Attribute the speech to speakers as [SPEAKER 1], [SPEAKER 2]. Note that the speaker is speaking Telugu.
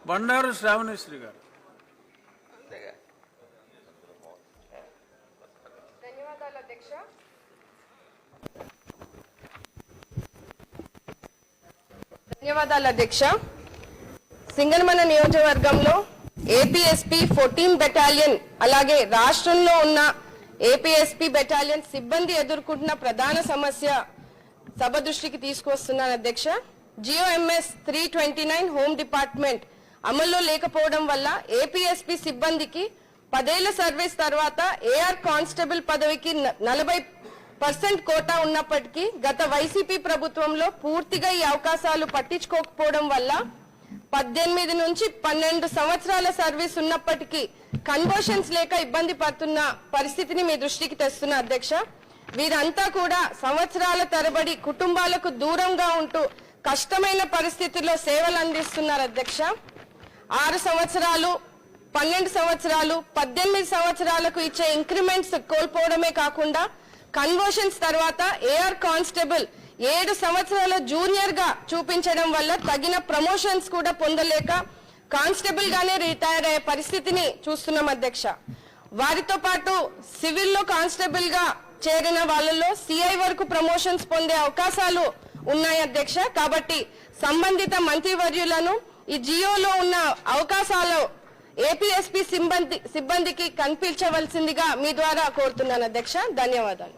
[SPEAKER 1] బండారు శ్రావణేశ్వరి గారు.
[SPEAKER 2] ధన్యవాదాలు అధ్యక్ష. సింగనమల నియోజకవర్గంలో ఏపీఎస్పీ 14 బెటాలియన్ అలాగే రాష్ట్రంలో ఉన్న ఏపీఎస్పీ బెటాలియన్ సిబ్బంది ఎదుర్కొంటున్న ప్రధాన సమస్య సభ దృష్టికి తీసుకొస్తున్నాను అధ్యక్ష. జియోఎంఎస్ 329 హోమ్ డిపార్ట్మెంట్ అమల్లో లేకపోవడం వల్ల ఏపీఎస్పీ సిబ్బందికి 10 ఏళ్ల సర్వీస్ తర్వాత ఏఆర్ కానిస్టేబుల్ పదవికి 40% కోటా ఉన్నప్పటికీ గత వైసీపీ ప్రభుత్వంలో పూర్తిగా ఈ అవకాశాలు పట్టించుకోకపోవడం వల్ల 18 నుంచి 12 సంవత్సరాల సర్వీస్ ఉన్నప్పటికీ కన్వర్షన్స్ లేక ఇబ్బంది పడుతున్న పరిస్థితిని మీ దృష్టికి తెస్తున్న అధ్యక్ష. వీరంతా కూడా సంవత్సరాల తరబడి కుటుంబాలకు దూరంగా ఉంటూ కష్టమైన పరిస్థితుల్లో సేవలు అందిస్తున్నారు అధ్యక్ష. 6 సంవత్సరాలు 12 సంవత్సరాలు 18 సంవత్సరాలకు ఇచ్చే ఇంక్రిమెంట్స్ కోల్పోవడమే కాకుండా కన్వర్షన్స్ తర్వాత ఏఆర్ కానిస్టేబుల్ 7 సంవత్సరాల జూనియర్ గా చూపించడం వల్ల తగిన ప్రమోషన్స్ కూడా పొందలేక కానిస్టేబుల్ గానే రిటైర్ అయ్యే పరిస్థితిని చూస్తున్నాం అధ్యక్ష. వారితో పాటు సివిల్లో కానిస్టేబుల్ గా చేరిన వాళ్ళలో సిఐ వరకు ప్రమోషన్స్ పొందే అవకాశాలు ఉన్నాయి అధ్యక్ష. కాబట్టి సంబంధిత మంత్రివర్యులను ఈ జియోలో ఉన్న అవకాశాలు ఏపీఎస్పీ సిబ్బందికి కనిపించవలసిందిగా మీ ద్వారా కోరుతున్నాను అధ్యక్ష. ధన్యవాదాలు.